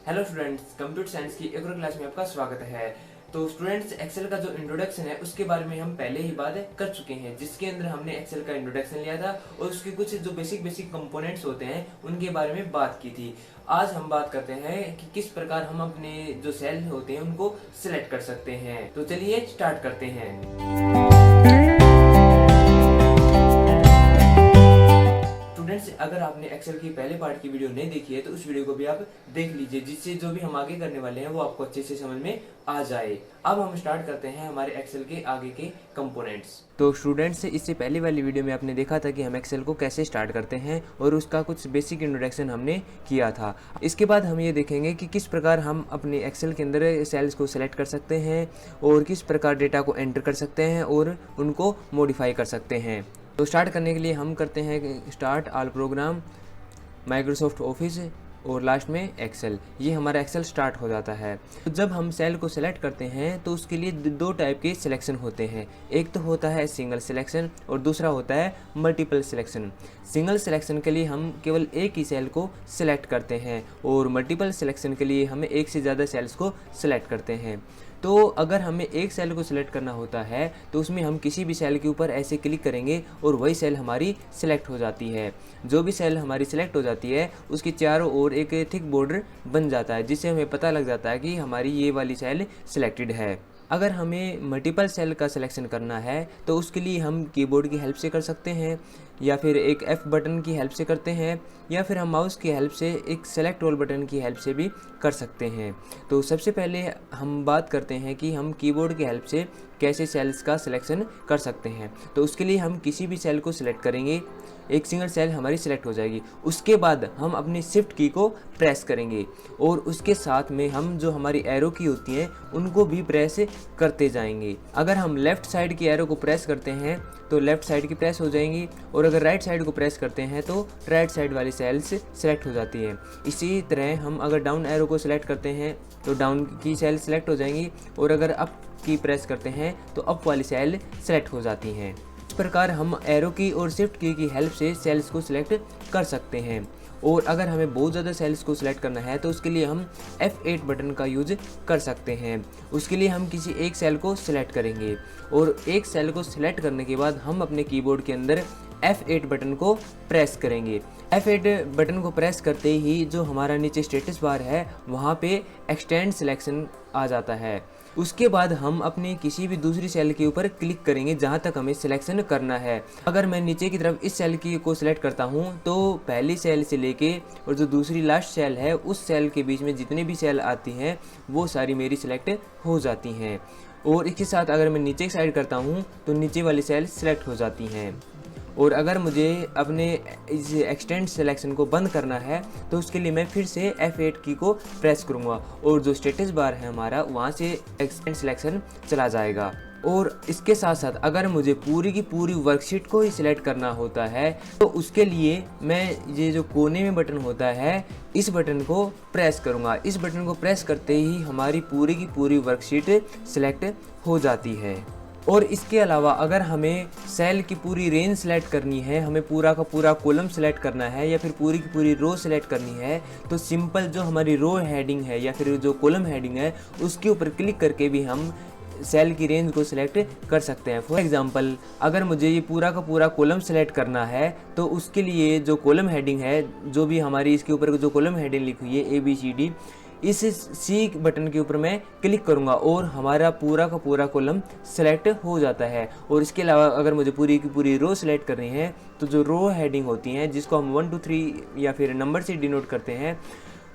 Hello students, computer science की एक और क्लास में आपका स्वागत है। तो स्टूडेंट्स, एक्सेल का जो इंट्रोडक्शन है उसके बारे में हम पहले ही बात कर चुके हैं, जिसके अंदर हमने एक्सेल का इंट्रोडक्शन लिया था और उसके कुछ जो बेसिक कंपोनेंट्स होते हैं उनके बारे में बात की थी। आज हम बात करते हैं कि किस प्रकार हम अपने जो सेल होते हैं उनको सिलेक्ट कर सकते हैं। तो चलिए स्टार्ट करते हैं। स्टूडेंट्स, अगर आपने एक्सेल की पहले पार्ट की वीडियो नहीं देखी है तो उस वीडियो को भी आप देख लीजिए, जिससे जो भी हम आगे करने वाले हैं वो आपको अच्छे से समझ में आ जाए। अब हम स्टार्ट करते हैं हमारे एक्सेल के आगे के कंपोनेंट्स। तो स्टूडेंट्स, इससे पहले वाली वीडियो में आपने देखा था कि हम एक्सेल को कैसे स्टार्ट करते हैं और उसका कुछ बेसिक इंट्रोडक्शन हमने किया था। इसके बाद हम ये देखेंगे कि किस प्रकार हम अपने एक्सेल के अंदर सेल्स को सिलेक्ट कर सकते हैं और किस प्रकार डेटा को एंटर कर सकते हैं और उनको मॉडिफाई कर सकते हैं। तो स्टार्ट करने के लिए हम करते हैं start all programme, Microsoft office और लास्ट में एक्सेल। ये हमारा एक्सेल स्टार्ट हो जाता है। तो जब हम सेल को सिलेक्ट करते हैं तो उसके लिए दो टाइप के सिलेक्शन होते हैं। एक तो होता है सिंगल सिलेक्शन और दूसरा होता है मल्टीपल सिलेक्शन। सिंगल सिलेक्शन के लिए हम केवल एक ही सेल को सिलेक्ट करते हैं और मल्टीपल सिलेक्शन के लिए हमें एक से ज़्यादा सेल्स को सिलेक्ट करते हैं। तो अगर हमें एक सेल को सिलेक्ट करना होता है तो उसमें हम किसी भी सेल के ऊपर ऐसे क्लिक करेंगे और वही सेल हमारी सिलेक्ट हो जाती है। जो भी सेल हमारी सिलेक्ट हो जाती है उसके चारों ओर एक थिक बॉर्डर बन जाता है, जिससे हमें पता लग जाता है कि हमारी ये वाली सेल सिलेक्टेड है। अगर हमें मल्टीपल सेल का सिलेक्शन करना है तो उसके लिए हम कीबोर्ड की हेल्प से कर सकते हैं या फिर एक F बटन की हेल्प से करते हैं या फिर हम माउस की हेल्प से एक सेलेक्ट ऑल बटन की हेल्प से भी कर सकते हैं। तो सबसे पहले हम बात करते हैं कि हम कीबोर्ड की हेल्प से कैसे सेल्स का सिलेक्शन कर सकते हैं। तो उसके लिए हम किसी भी सेल को सिलेक्ट करेंगे, एक सिंगल सेल हमारी सिलेक्ट हो जाएगी। उसके बाद हम अपनी शिफ्ट की को प्रेस करेंगे और उसके साथ में हम जो हमारी एरो की होती हैं उनको भी प्रेस करते जाएंगे। अगर हम लेफ़्ट साइड की एरो को प्रेस करते हैं तो लेफ़्ट साइड की प्रेस हो जाएंगी और अगर राइट साइड को प्रेस करते हैं तो राइट साइड वाली सेल्स सिलेक्ट हो जाती है। इसी तरह हम अगर डाउन एरो को सिलेक्ट करते हैं तो डाउन की सेल सिलेक्ट हो जाएंगी और अगर अप की प्रेस करते हैं तो अप वाली सेल सिलेक्ट हो जाती हैं। इस प्रकार हम एरो की और शिफ्ट की हेल्प से सेल्स को सिलेक्ट कर सकते हैं। और अगर हमें बहुत ज़्यादा सेल्स को सिलेक्ट करना है तो उसके लिए हम F8 बटन का यूज कर सकते हैं। उसके लिए हम किसी एक सेल को सिलेक्ट करेंगे और एक सेल को सिलेक्ट करने के बाद हम अपने कीबोर्ड के अंदर F8 बटन को प्रेस करेंगे। F8 बटन को प्रेस करते ही जो हमारा नीचे स्टेटस बार है वहाँ पे एक्सटेंड सिलेक्शन आ जाता है। उसके बाद हम अपनी किसी भी दूसरी सेल के ऊपर क्लिक करेंगे जहां तक हमें सिलेक्शन करना है। अगर मैं नीचे की तरफ इस सेल की को सिलेक्ट करता हूं तो पहली सेल से लेके और जो दूसरी लास्ट सेल है उस सेल के बीच में जितने भी सेल आती हैं वो सारी मेरी सिलेक्ट हो जाती हैं। और इसके साथ अगर मैं नीचे की साइड करता हूँ तो नीचे वाली सेल सिलेक्ट हो जाती हैं। और अगर मुझे अपने इस एक्सटेंड सिलेक्शन को बंद करना है तो उसके लिए मैं फिर से F8 की को प्रेस करूँगा और जो स्टेटस बार है हमारा वहाँ से एक्सटेंड सिलेक्शन चला जाएगा। और इसके साथ साथ अगर मुझे पूरी की पूरी वर्कशीट को ही सिलेक्ट करना होता है तो उसके लिए मैं ये जो कोने में बटन होता है इस बटन को प्रेस करूँगा। इस बटन को प्रेस करते ही हमारी पूरी की पूरी वर्कशीट सिलेक्ट हो जाती है। और इसके अलावा अगर हमें सेल की पूरी रेंज सेलेक्ट करनी है, हमें पूरा का पूरा कॉलम सेलेक्ट करना है या फिर पूरी की पूरी रो सेलेक्ट करनी है तो सिंपल जो हमारी रो हेडिंग है या फिर जो कॉलम हेडिंग है उसके ऊपर क्लिक करके भी हम सेल की रेंज को सिलेक्ट कर सकते हैं। फॉर एग्जांपल, अगर मुझे ये पूरा का पूरा कॉलम सेलेक्ट करना है तो उसके लिए जो कॉलम हेडिंग है, जो भी हमारी इसके ऊपर जो कॉलम हेडिंग लिखी हुई है ABCD, इस सी बटन के ऊपर मैं क्लिक करूंगा और हमारा पूरा का पूरा कॉलम सेलेक्ट हो जाता है। और इसके अलावा अगर मुझे पूरी की पूरी रो सेलेक्ट करनी है तो जो रो हेडिंग होती हैं जिसको हम 1 2 3 या फिर नंबर से डिनोट करते हैं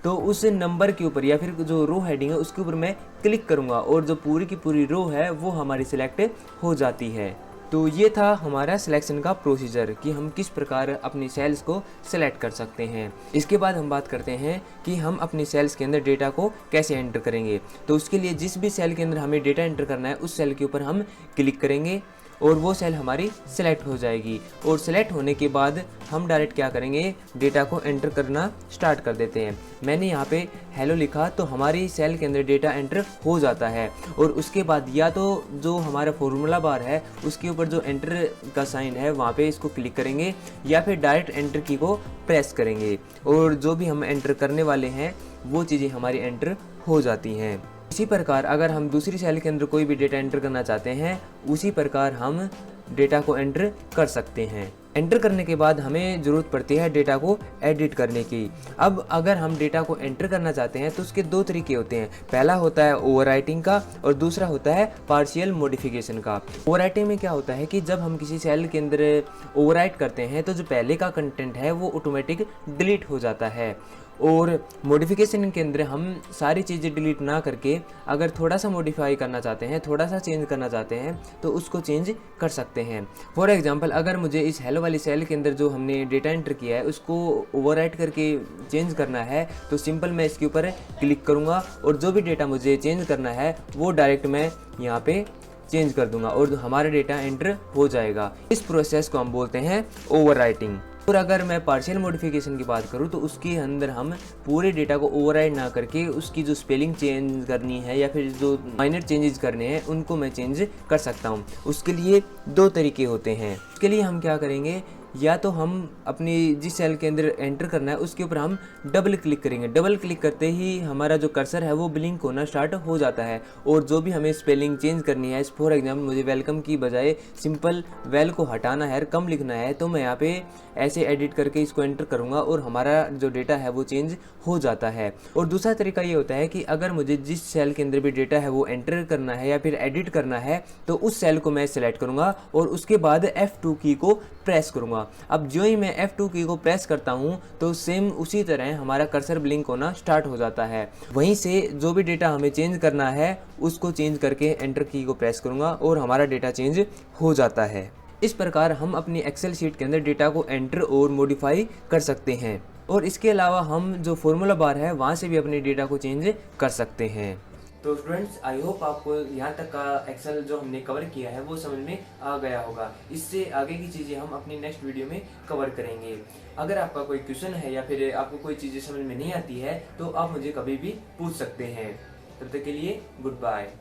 तो उस नंबर के ऊपर या फिर जो रो हेडिंग है उसके ऊपर मैं क्लिक करूंगा और जो पूरी की पूरी रो है वो हमारी सिलेक्ट हो जाती है। तो ये था हमारा सिलेक्शन का प्रोसीजर कि हम किस प्रकार अपनी सेल्स को सिलेक्ट कर सकते हैं। इसके बाद हम बात करते हैं कि हम अपनी सेल्स के अंदर डेटा को कैसे एंटर करेंगे। तो उसके लिए जिस भी सेल के अंदर हमें डेटा एंटर करना है उस सेल के ऊपर हम क्लिक करेंगे और वो सेल हमारी सिलेक्ट हो जाएगी। और सिलेक्ट होने के बाद हम डायरेक्ट क्या करेंगे, डेटा को एंटर करना स्टार्ट कर देते हैं। मैंने यहाँ पे हेलो लिखा तो हमारी सेल के अंदर डेटा एंटर हो जाता है। और उसके बाद या तो जो हमारा फॉर्मूला बार है उसके ऊपर जो एंटर का साइन है वहाँ पे इसको क्लिक करेंगे या फिर डायरेक्ट एंटर की को प्रेस करेंगे और जो भी हम एंटर करने वाले हैं वो चीज़ें हमारी एंटर हो जाती हैं। इसी प्रकार अगर हम दूसरी सेल के अंदर कोई भी डेटा एंटर करना चाहते हैं, उसी प्रकार हम डेटा को एंटर कर सकते हैं। एंटर करने के बाद हमें ज़रूरत पड़ती है डेटा को एडिट करने की। अब अगर हम डेटा को एंटर करना चाहते हैं तो उसके दो तरीके होते हैं। पहला होता है ओवरराइटिंग का और दूसरा होता है पार्शियल मॉडिफिकेशन का। ओवरराइटिंग में क्या होता है कि जब हम किसी सेल के अंदर ओवरराइट करते हैं तो जो पहले का कंटेंट है वो ऑटोमेटिक डिलीट हो जाता है, और मॉडिफिकेशन के अंदर हम सारी चीज़ें डिलीट ना करके अगर थोड़ा सा मॉडिफाई करना चाहते हैं, थोड़ा सा चेंज करना चाहते हैं तो उसको चेंज कर सकते हैं। फॉर एग्जांपल अगर मुझे इस हेलो वाली सेल के अंदर जो हमने डेटा एंटर किया है उसको ओवरराइट करके चेंज करना है तो सिंपल मैं इसके ऊपर क्लिक करूँगा और जो भी डेटा मुझे चेंज करना है वो डायरेक्ट मैं यहाँ पे चेंज कर दूंगा और हमारा डेटा एंटर हो जाएगा। इस प्रोसेस को हम बोलते हैं ओवरराइटिंग। और अगर मैं पार्शियल मॉडिफिकेशन की बात करूं तो उसके अंदर हम पूरे डेटा को ओवरराइड ना करके उसकी जो स्पेलिंग चेंज करनी है या फिर जो माइनर चेंजेस करने हैं उनको मैं चेंज कर सकता हूं। उसके लिए दो तरीके होते हैं। उसके लिए हम क्या करेंगे, या तो हम अपनी जिस सेल के अंदर एंटर करना है उसके ऊपर हम डबल क्लिक करेंगे। डबल क्लिक करते ही हमारा जो कर्सर है वो ब्लिंक होना स्टार्ट हो जाता है और जो भी हमें स्पेलिंग चेंज करनी है, फॉर एग्जाम्पल मुझे वेलकम की बजाय सिंपल वेल को हटाना है, कम लिखना है, तो मैं यहाँ पे ऐसे एडिट करके इसको एंटर करूँगा और हमारा जो डेटा है वो चेंज हो जाता है। और दूसरा तरीका ये होता है कि अगर मुझे जिस सेल के अंदर भी डेटा है वो एंटर करना है या फिर एडिट करना है तो उस सेल को मैं सेलेक्ट करूँगा और उसके बाद F2 की को प्रेस करूँगा। अब जो ही मैं F2 की को प्रेस करता हूँ तो सेम उसी तरह हमारा कर्सर ब्लिंक होना स्टार्ट हो जाता है। वहीं से जो भी डेटा हमें चेंज करना है उसको चेंज करके एंटर की को प्रेस करूँगा और हमारा डेटा चेंज हो जाता है। इस प्रकार हम अपनी एक्सेल शीट के अंदर डेटा को एंटर और मॉडिफाई कर सकते हैं और इसके अलावा हम जो फॉर्मूला बार है वहाँ से भी अपने डेटा को चेंज कर सकते हैं। तो स्टूडेंट्स आई होप आपको यहाँ तक का एक्सेल जो हमने कवर किया है वो समझ में आ गया होगा। इससे आगे की चीज़ें हम अपनी नेक्स्ट वीडियो में कवर करेंगे। अगर आपका कोई क्वेश्चन है या फिर आपको कोई चीज़ें समझ में नहीं आती है तो आप मुझे कभी भी पूछ सकते हैं। तब तक के लिए गुड बाय।